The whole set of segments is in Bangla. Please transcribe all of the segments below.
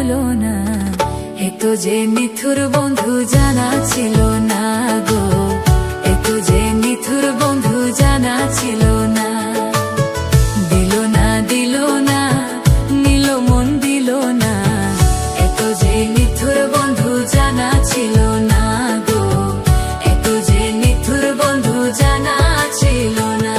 তুলনা। এত যে নিথুর বন্ধু জানা ছিল না গো, এত যে নিথুর বন্ধু জানা ছিল না। দিল না দিল না, নিল মন দিল না, এত যে নিথুর বন্ধু জানা ছিল না গো, এত যে নিথুর বন্ধু জানা ছিল না।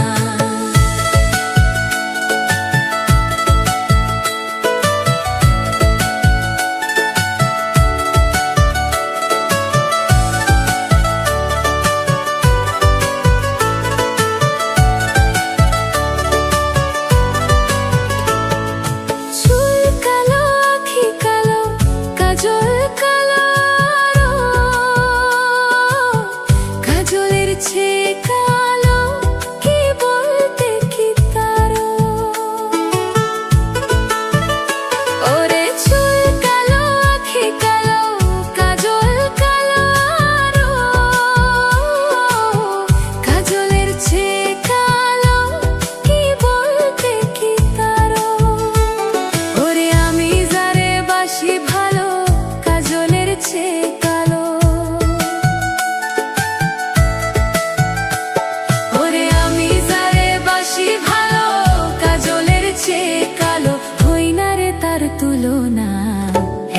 তুলনা,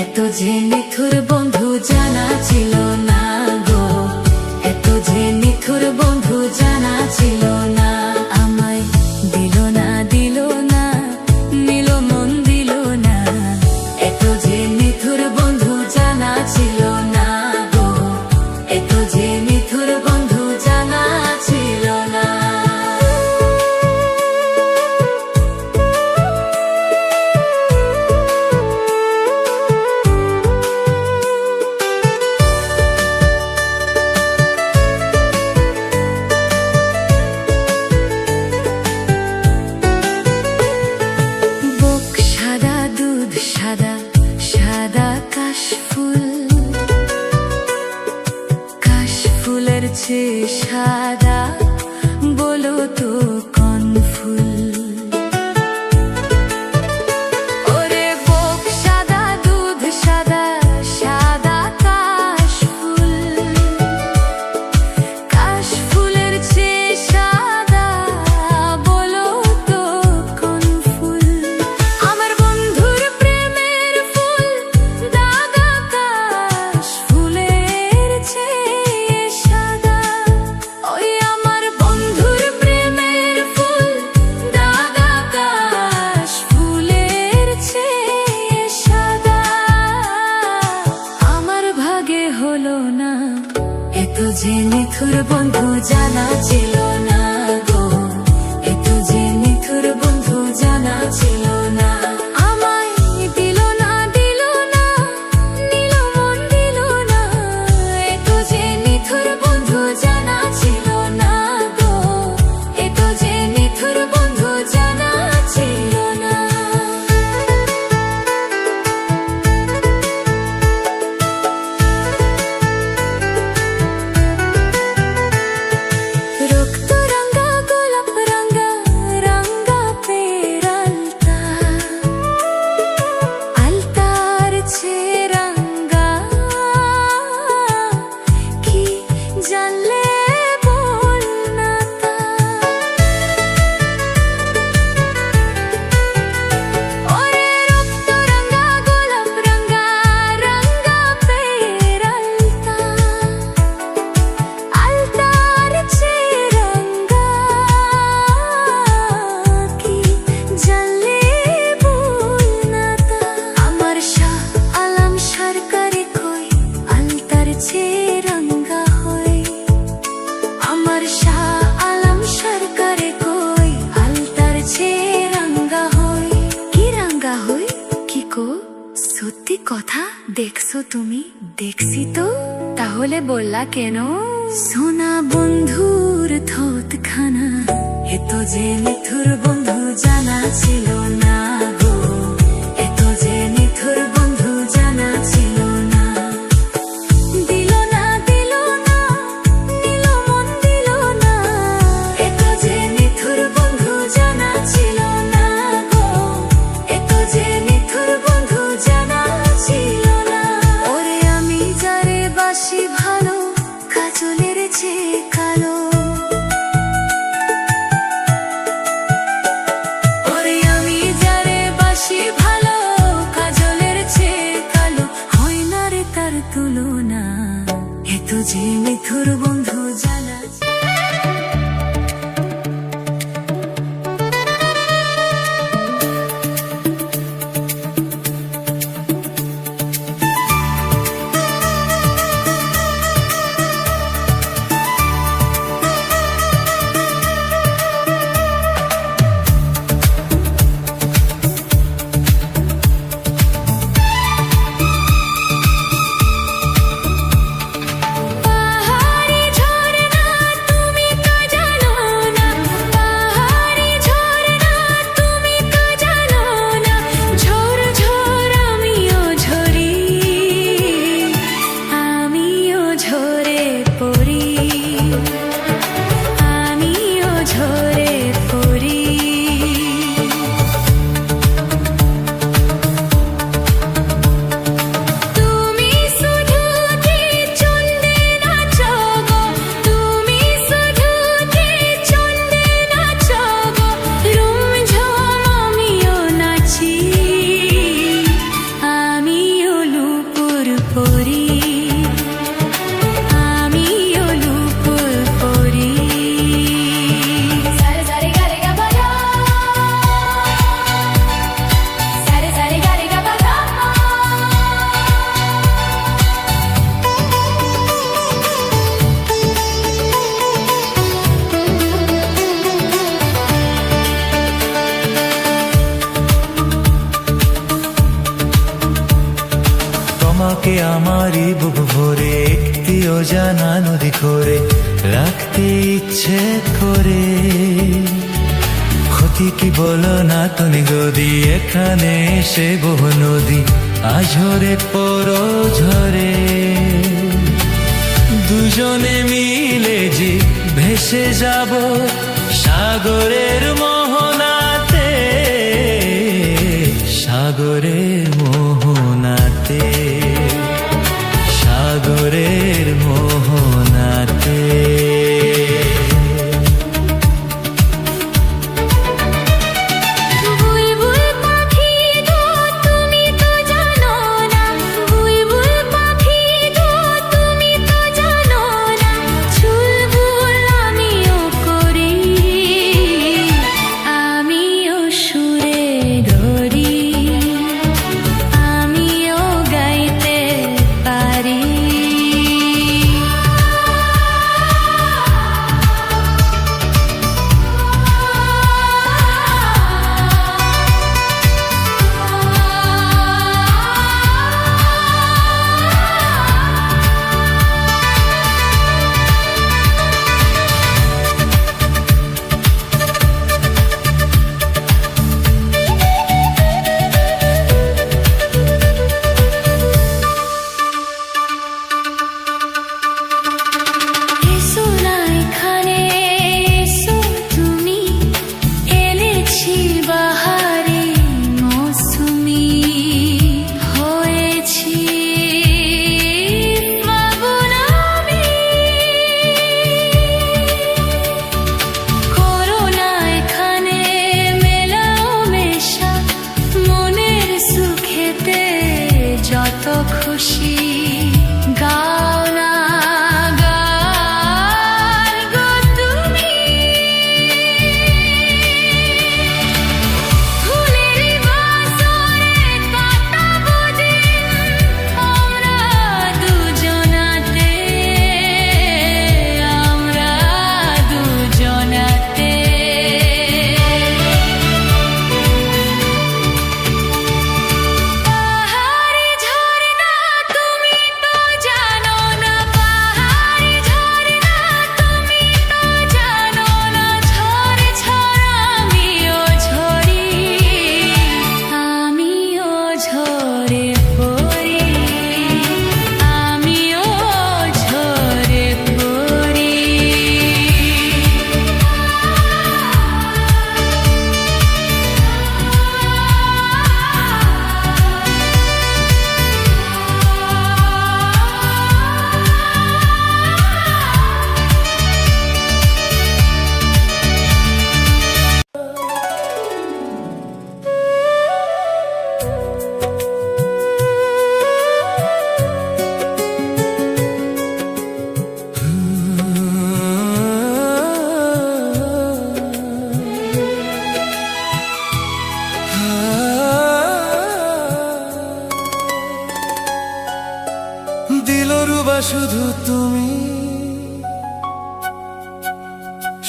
এত যে নিথুর বন্ধু জানা ছিল না গো, এত যে নিথুর বন্ধু জানা ছিল না। আমায় দিল না দিল না, নিল মন দিল না, এত যে নিথুর বন্ধু জানা ছিল না গো, এত যে নিথুর বন্ধু জানা ছিল না। কাশফুলের চেয়ে সাদা বলো তো কোন ফুল? ওরে বুক সাদা দুধ সাদা, সাদা কাশফুল, কাশফুলের চেয়ে সাদা বলো তো কোন ফুল? আমার বন্ধুর প্রেমের ফুল দাগা কাশফুলের চেয়ে সাদা, ওই আমার বন্ধুর প্রেমের ফুল দাগা কাশফুলের চেয়ে সাদা। আমার ভাগে হলো না, এত যে নিথুর বন্ধু জানা ছিল না গো, এত যে নিথুর বন্ধু জানা ছিল না। আমায় দিল না দিল না, নিল মন দিল না, এত যে নিথুর বন্ধু জানা ছিল না গো, এত যে নিথুর বন্ধু জানা ছিল না। রক্ত রঙা গোলাপ রঙা রঙা পেরালতা, আলতার ছে রঙা কি জানলে বল না তা। ওরে রক্ত রঙা গোলাপ রঙা রঙা পেরালতা, আলতার ছে রঙা কি জানলে বল না তা। আমার শাহ আলম সরকারে কই আলতার ছে রঙা হয়, আমার শাহ আলম সরকারে কই আলতার ছে রঙা হয়। কি রঙা হয় কি কো? সত্যি কথা দেখছো তুমি? দেখছি তো, তাহলে বললা কেন? সোনা বন্ধুর থোত খানা, এত যে নিথুর বন্ধু জানা ছিল না গো, এত যে নিথুর বন্ধু জানা ছিল না। দিল না দিল না, নিল মন দিল না, এত যে নিথুর বন্ধু জানা ছিল না গো, এত যে নিথুর বন্ধু জানা ছিল তোমাকে আমারই বুক ভরে একটি অজানা নদী করে রাখতে ইচ্ছে করে। ক্ষতি কি বলো না তুমি গদি, এখানে এসে বহু নদী আঝরে পরো ঝরে। দুজনে মিলে যে ভেসে যাব সাগরের মোহনাতে, সাগরের মোহনাতে, সাগরের মোহনাতে। খুশি গাও না গান গো তুমি, ফুলের বাসরে কাটাবো দিন আমরা দুজনাতে, আমরা দুজনাতে। দিলরুবা শুধু তুমি,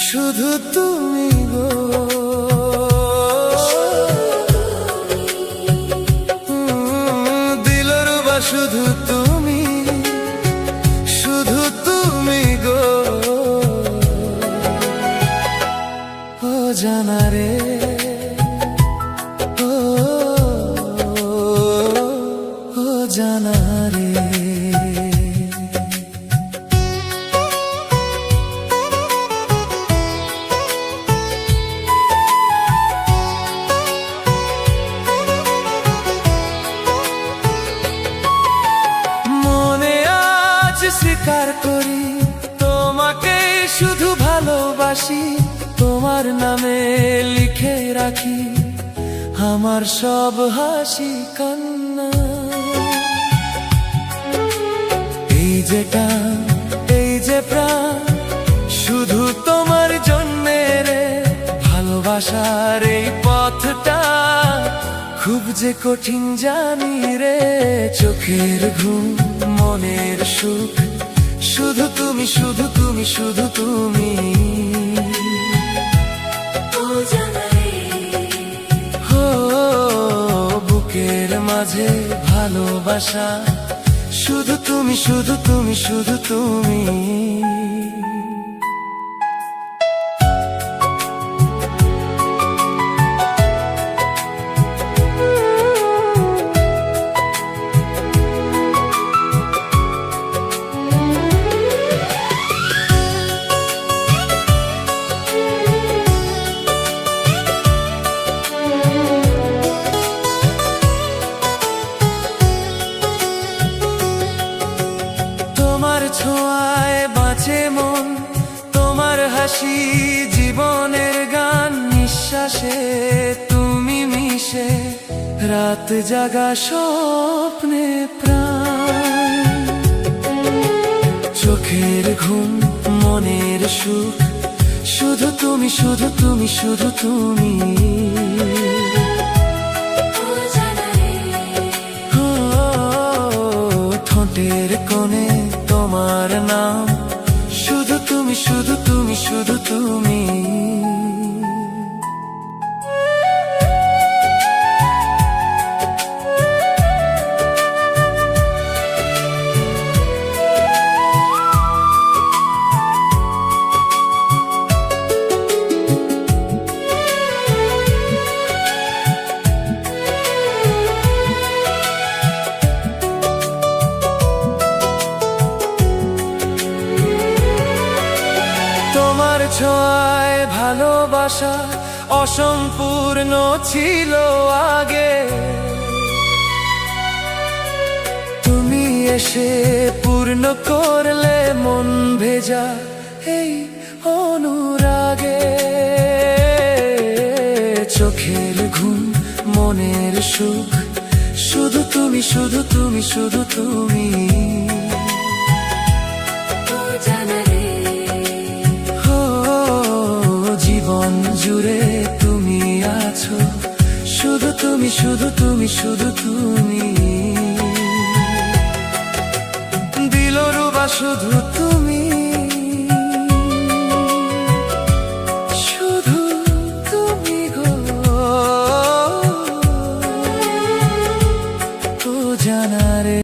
শুধু তুমি গো, দিলরুবা শুধু তুমি, শুধু তুমি গো। ও জানা রে, ও জানা রে। স্বীকার করি তোমাকে শুধু ভালোবাসি, তোমার নামে লিখে রাখি আমার সব হাসি কান্না। এই যে টান, এই যে প্রাণ, শুধু তোমার জন্যে রে। ভালোবাসার এই পথটা খুব যে কঠিন জানি রে। চোখের ঘুম, মনের সুখ, শুধু তুমি, শুধু তুমি, শুধু তুমি। ও বুকের মাঝে ভালোবাসা শুধু তুমি, শুধু তুমি, শুধু তুমি। তোমার ছোঁয়ায় বাঁচে মন, তোমার হাসি জীবনের গান, নিঃশ্বাসে তুমি মিশে রাত জাগা স্বপ্নে প্রাণ। চোখের ঘুম, মনের সুখ, শুধু তুমি, শুধু তুমি, শুধু তুমি। ও, ঠোঁটের কোণে তোমার নাম, শুধু তুমি, শুধু তুমি, শুধু তুমি। তোমার ছোঁয়ায় ভালোবাসা অসম্পূর্ণ ছিল আগে, তুমি এসে পূর্ণ করলে মন ভেজা এই অনুরাগে। চোখের ঘুম, মনের সুখ, শুধু তুমি, শুধু তুমি, শুধু তুমি। জীবন জুড়ে তুমি আছো, শুধু তুমি, শুধু তুমি, শুধু তুমি। দিলরুবা শুধু